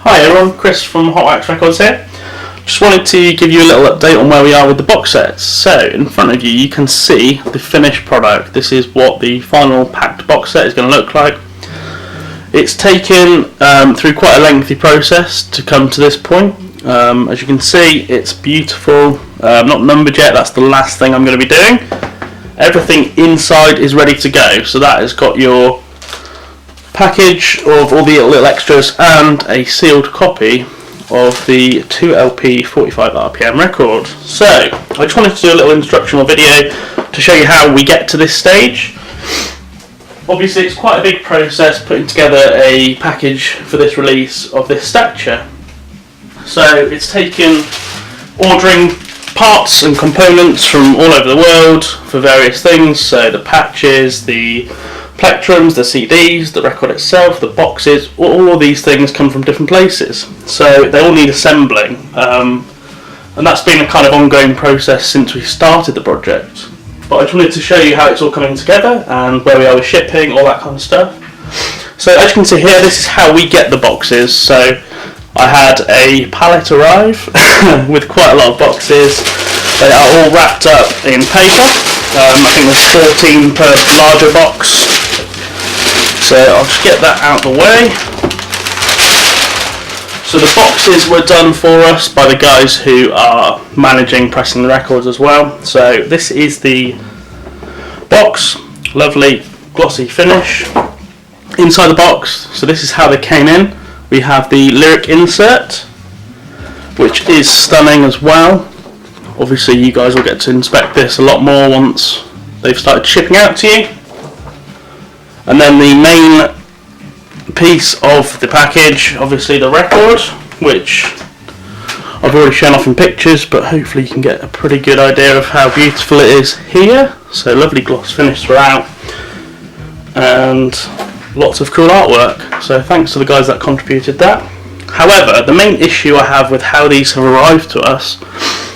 Hi everyone, Chris from Hot Wax Records here. Just wanted to give you a little update on where we are with the box sets. So in front of you, you can see the finished product. This is what the final packed box set is going to look like. It's taken through quite a lengthy process to come to this point. As you can see, it's beautiful. Not numbered yet, that's the last thing I'm going to be doing. Everything inside is ready to go, so that has got your package of all the little extras and a sealed copy of the 2LP 45 RPM record. So I just wanted to do a little instructional video to show you how we get to this stage. Obviously it's quite a big process putting together a package for this release of this stature. So it's taken ordering parts and components from all over the world for various things, so the patches, the plectrums, the CDs, the record itself, the boxes, all of these things come from different places, so they all need assembling, and that's been a kind of ongoing process since we started the project. But I just wanted to show you how it's all coming together and where we are with shipping, all that kind of stuff. So as you can see here, this is how we get the boxes. So I had a pallet arrive with quite a lot of boxes. They are all wrapped up in paper. I think there's 14 per larger box. So I'll just get that out of the way. So the boxes were done for us by the guys who are managing pressing the records as well. So this is the box, lovely glossy finish. Inside the box, so this is how they came in. We have the lyric insert, which is stunning as well. Obviously you guys will get to inspect this a lot more once they've started shipping out to you. And then the main piece of the package, obviously the record, which I've already shown off in pictures, but hopefully you can get a pretty good idea of how beautiful it is here. So lovely gloss finish throughout and lots of cool artwork, so thanks to the guys that contributed that. However, the main issue I have with how these have arrived to us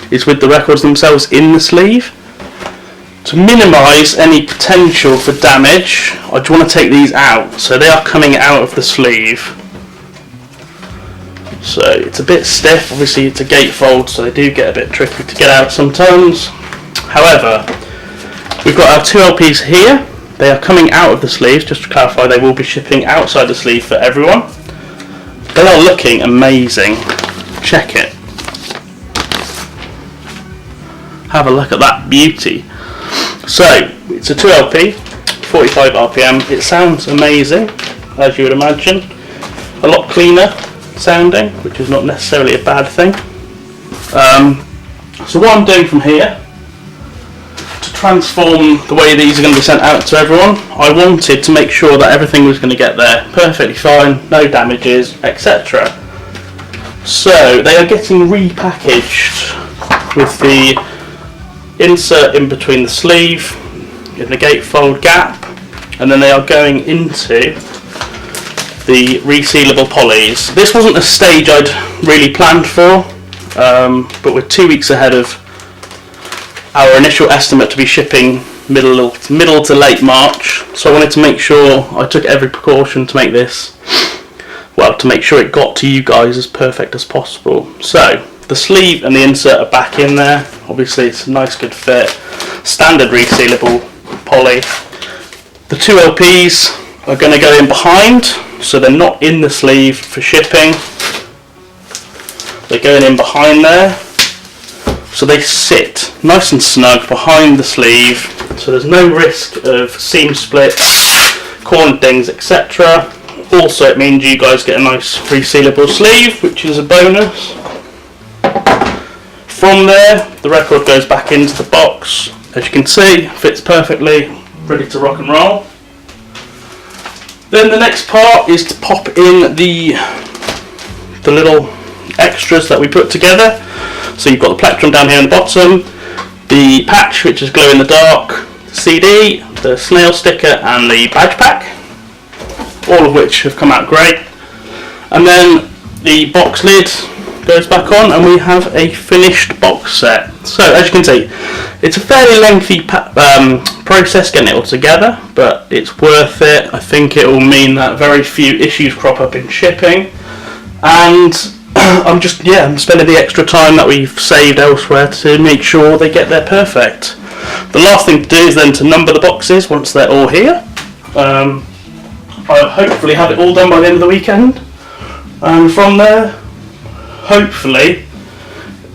is with the records themselves in the sleeve. To minimise any potential for damage, I just want to take these out. So they are coming out of the sleeve. So it's a bit stiff, obviously it's a gatefold, so they do get a bit tricky to get out sometimes. However, we've got our two LPs here. They are coming out of the sleeves. Just to clarify, they will be shipping outside the sleeve for everyone. They are looking amazing. Check it. Have a look at that beauty. So, it's a 2LP, 45 RPM. It sounds amazing, as you would imagine. A lot cleaner sounding, which is not necessarily a bad thing. So what I'm doing from here, to transform the way these are going to be sent out to everyone, I wanted to make sure that everything was going to get there perfectly fine, no damages, etc. So they are getting repackaged with the insert in between the sleeve, in the gatefold gap, and then they are going into the resealable polys. This wasn't a stage I'd really planned for, but we're 2 weeks ahead of our initial estimate to be shipping middle to late March, so I wanted to make sure I took every precaution to make this, well, to make sure it got to you guys as perfect as possible. So the sleeve and the insert are back in there. Obviously it's a nice good fit, standard resealable poly. The two LPs are going to go in behind, so they're not in the sleeve for shipping. They're going in behind there, so they sit nice and snug behind the sleeve, so there's no risk of seam splits, corner dings, etc. Also it means you guys get a nice resealable sleeve, which is a bonus. From there, the record goes back into the box. As you can see, fits perfectly, ready to rock and roll. Then the next part is to pop in the little extras that we put together. So you've got the plectrum down here on the bottom, the patch which is glow in the dark, the CD, the snail sticker and the badge pack, all of which have come out great. And then the box lid goes back on and we have a finished box set. So as you can see, it's a fairly lengthy process getting it all together, but it's worth it. I think it will mean that very few issues crop up in shipping, and I'm spending the extra time that we've saved elsewhere to make sure they get there perfect. The last thing to do is then to number the boxes once they're all here. I'll hopefully have it all done by the end of the weekend, and from there hopefully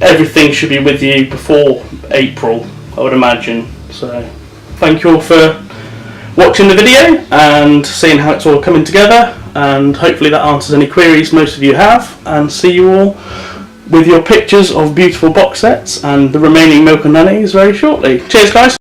everything should be with you before April, I would imagine. So thank you all for watching the video and seeing how it's all coming together, and hopefully that answers any queries most of you have, and see you all with your pictures of beautiful box sets and the remaining Milk and Nannies very shortly. Cheers guys!